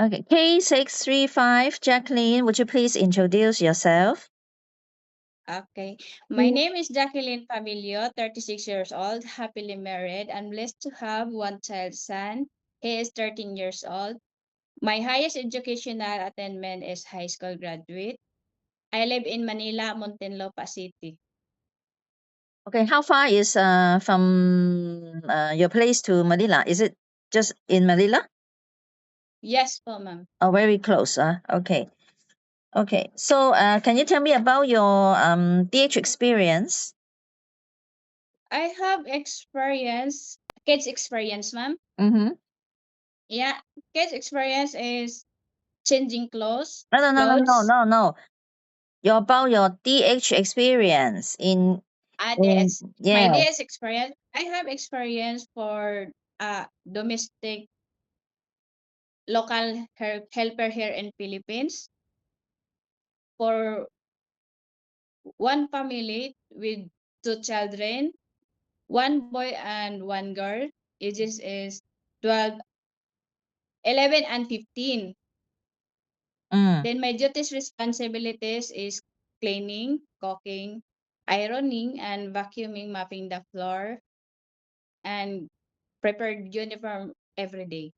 Okay, K635, Jacqueline, would you please introduce yourself? Okay. My name is Jacqueline Pamilio, 36 years old, happily married. I'm blessed to have one child son. He is 13 years old. My highest educational attainment is high school graduate. I live in Manila, Muntinlupa City. Okay, how far is from your place to Manila? Is it just in Manila? Yes po, ma'am. Oh, very close. Okay. Okay. So, can you tell me about your DH experience? I have kids experience, ma'am. Mm-hmm. Yeah, kids experience is changing clothes, No, no, no, no, no, clothes. no, no. About your DH experience in My yeah. DS experience. I have experience for domestic local helper here in Philippines for one family with two children, one boy and one girl. Ages is 12, 11 and 15. Mm. Then my duties responsibilities is cleaning, cooking, ironing and vacuuming, mopping the floor and prepared uniform every day.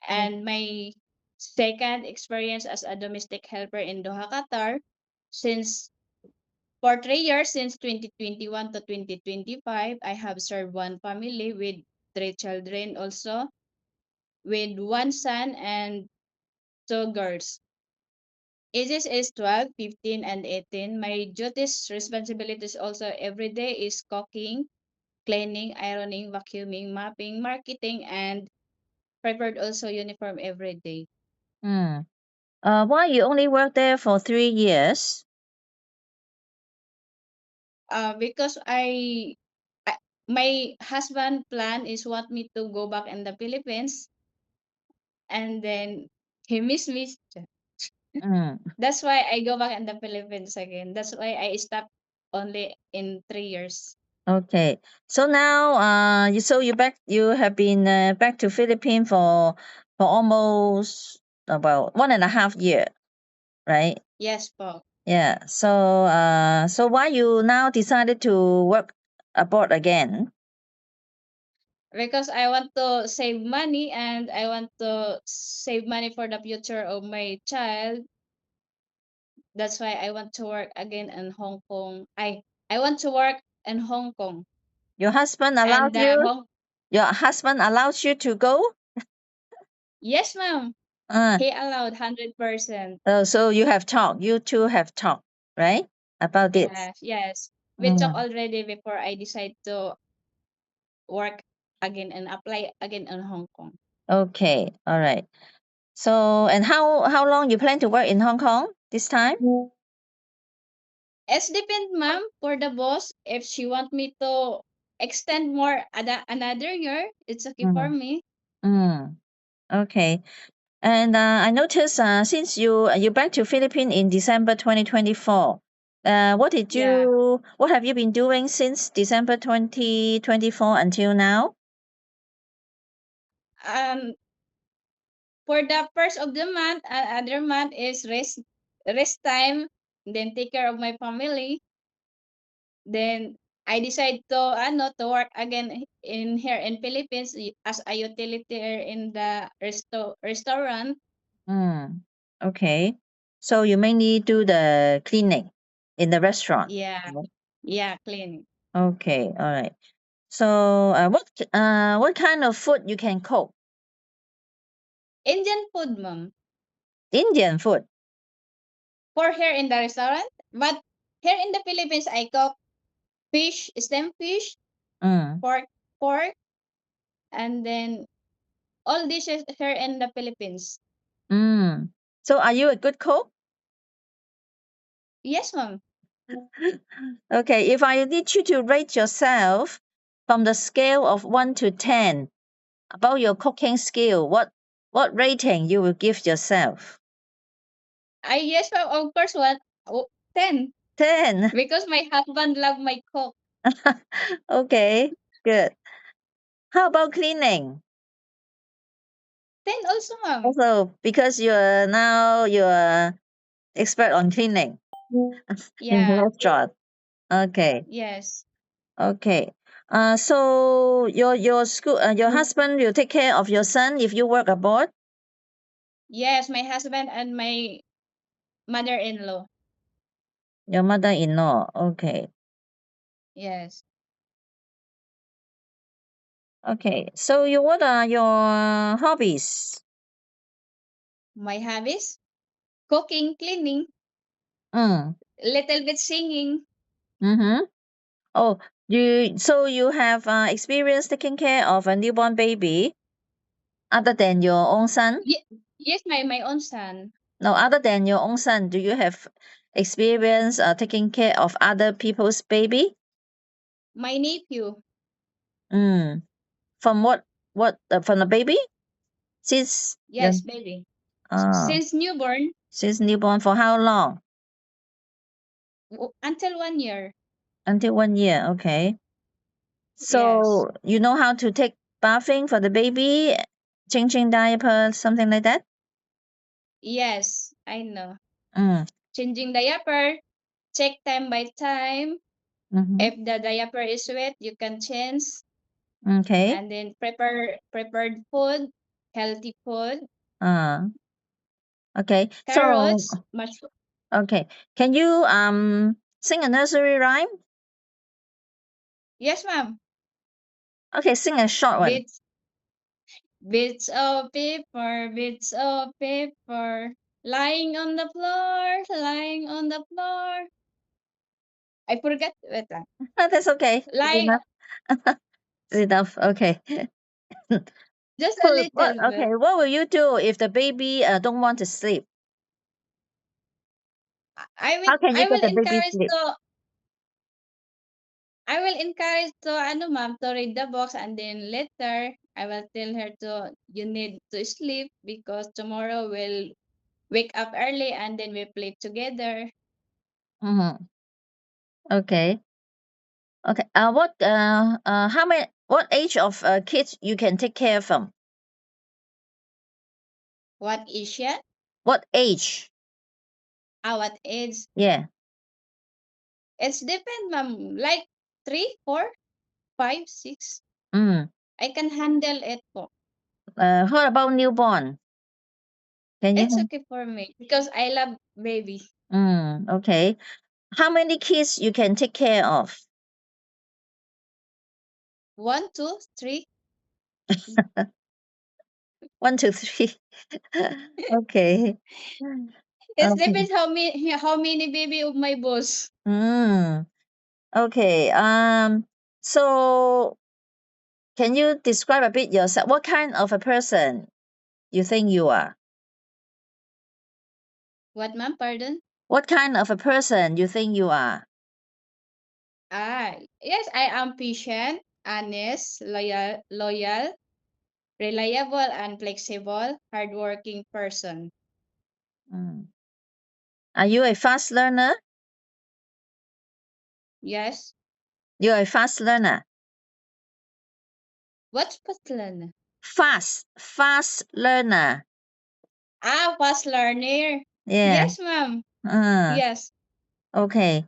And my second experience as a domestic helper in Doha, Qatar, since for 3 years, since 2021 to 2025, I have served one family with three children also, with one son and two girls. Ages is 12, 15, and 18. My duties, responsibilities also every day is cooking, cleaning, ironing, vacuuming, mopping, marketing, and prepared also uniform every day. Mm. Why you only work there for 3 years? Because I my husband plan is want me to go back in the Philippines, and then he miss me. Mm. That's why I go back in the Philippines again. That's why I stopped only in 3 years. Okay. So now, you have been back to Philippines for almost about 1.5 year, right? Yes po. Yeah. So why you now decided to work abroad again? Because I want to save money and I want to save money for the future of my child. That's why I want to work again in Hong Kong. I want to work in Hong Kong. Your husband And allowed you. Hong Your husband allows you to go. Yes, ma'am. Uh, He allowed 100%. so you have talked. You two have talked, right, about this. Yes, yes. We talked Mm. already before I decide to work again and apply again in Hong Kong. Okay. All right. So, and how long you plan to work in Hong Kong this time? It's depend, ma'am, for the boss. If she want me to extend more another year, it's okay for Mm. me. Mm. Okay. And I noticed since you back to Philippines in December 2024, Yeah. what have you been doing since December 2024 until now? Um, for the first of the month, other month is rest time. Then take care of my family. Then I decide to to work again in here in Philippines as a utility in the restaurant. Mm. Okay. So you mainly do the cleaning in the restaurant. Yeah. Right? Yeah, cleaning. Okay. All right. So what kind of food you can cook? Indian food, ma'am. Indian food. For here in the restaurant. But here in the Philippines, I cook fish, steamed fish, Mm. pork, and then all dishes here in the Philippines. Mm. So are you a good cook? Yes, ma'am. Okay, if I need you to rate yourself from the scale of 1 to 10 about your cooking skill, what rating you will give yourself? Yes, ma'am. Of course, 10. 10. Because my husband love my cook. Okay, good. How about cleaning? 10 also, ma'am. Also, because you're expert on cleaning in the Yeah. restaurant. Okay. Yes. Okay. So your school your husband will take care of your son if you work abroad? Yes, my husband and my mother-in-law. Your mother-in-law. Okay. Yes. Okay. So what are your hobbies? My hobbies? Cooking, cleaning, Mm. little bit singing. Mm-hmm. Oh, you have experience taking care of a newborn baby other than your own son? Yes, my own son. No, other than your own son, do you have experience taking care of other people's baby? My nephew. Mm. From from the baby? Since Yes, baby. uh, Since newborn since newborn for how long? until 1 year. Until 1 year, okay. Yes. So you know how to take bathing for the baby, changing diapers, something like that? Yes, I know. Mm. Changing diaper, check time by time. Mm-hmm. If the diaper is wet, you can change. Okay. And then prepared food, healthy food, Uh, okay. So carrots, mushroom. okay. Can you sing a nursery rhyme? Yes, ma'am. Okay, sing a short one. Bits, bits of paper, lying on the floor, lying on the floor. I forgot. Wait lang. That's okay. It's Lying, enough. It's enough. Okay. just a little bit. What will you do if the baby don't want to sleep? I will, How can you I get will the baby encourage sleep? to, I will encourage to, ma'am, to read the books, and then later, I will tell her to, you need to sleep because tomorrow we'll wake up early and then we play together. Mm-hmm. Okay. Okay. What age of kids you can take care from? What is yet? What age? What age? Yeah. It's depend, ma'am. Like 3, 4, 5, 6. Mm. I can handle it po. What about newborn? Can It's you? okay for me because I love baby. Okay. How many kids you can take care of? 1, 2, 3. 1, 2, 3. Okay. It Okay. depends how many baby of my boss. Mm. Okay. So can you describe a bit yourself? What kind of a person you think you are? What, ma'am? Pardon? What kind of a person you think you are? Yes, I am patient, honest, loyal, reliable, and flexible, hardworking person. Mm. Are you a fast learner? Yes. You're a fast learner. What's patlan? Fast learner. Fast learner. Yeah. Yes, ma'am. Uh, Yes, okay.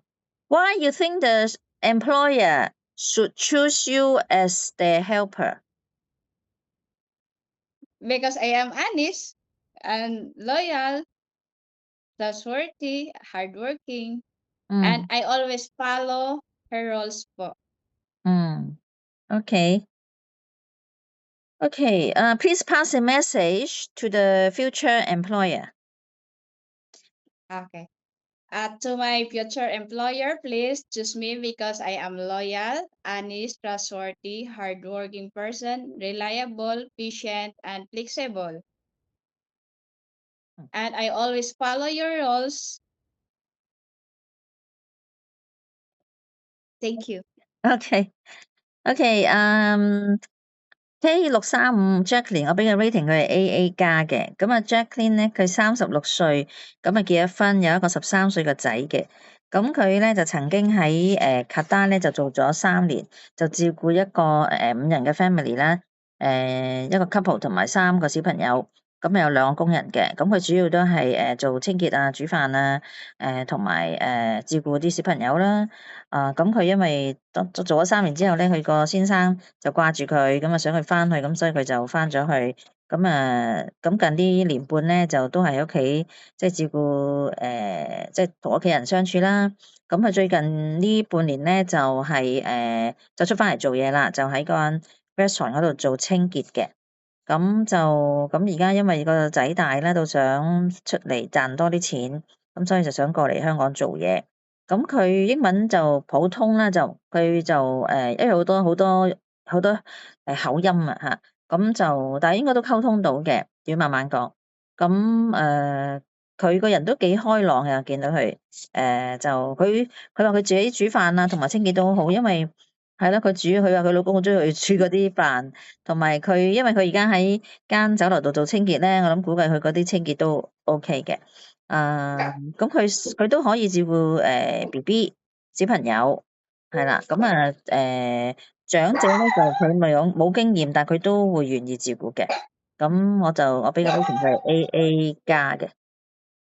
Why you think the employer should choose you as their helper? because I am honest and loyal, trustworthy, hardworking, and Mm. I always follow her rules po. Mm. Okay. Okay. Please pass a message to the future employer. Okay. To my future employer, please choose me because I am loyal, honest, trustworthy, hardworking person, reliable, patient, and flexible. And I always follow your rules. Thank you. Okay. Okay. K635 Jacqueline，我俾個 rating 佢係 AA 加嘅。咁啊，Jacqueline 咧，佢36歲，咁啊結咗婚，有一個13歲嘅仔嘅。咁佢咧就曾經喺卡達咧就做咗3年，就照顧一個5人嘅 family 啦。一個 couple 同埋3個小朋友，咁有2個工人嘅，咁佢主要都係做清潔啊、煮飯啊，同埋照顧啲小朋友啦。咁佢因為做咗3年之後咧，佢個先生就掛住佢，咁啊想佢翻去，咁所以佢就翻咗去。咁近呢年半咧，就都係喺屋企即係照顧即係同屋企人相處啦。咁佢最近呢半年咧就係就出翻嚟做嘢啦，就喺個 restaurant 嗰度做清潔嘅。咁而家因為個仔大啦，都想出嚟賺多啲錢，咁所以就想過嚟香港做嘢。咁佢英文就普通啦，佢就因為好多口音啊嚇，但係應該都溝通到嘅，要慢慢講。佢個人都幾開朗嘅，見到佢佢話佢自己煮飯啊，同埋清潔都好好，因為係啦，佢話佢老公好中意佢煮嗰啲飯，同埋因為佢而家喺間酒樓度做清潔咧，我諗估計佢嗰啲清潔都 OK 嘅。咁佢都可以照顧BB 小朋友，係啦。長者咧就佢咪冇經驗，但係佢都會願意照顧嘅。咁我俾個 rating 佢係 AA 加嘅。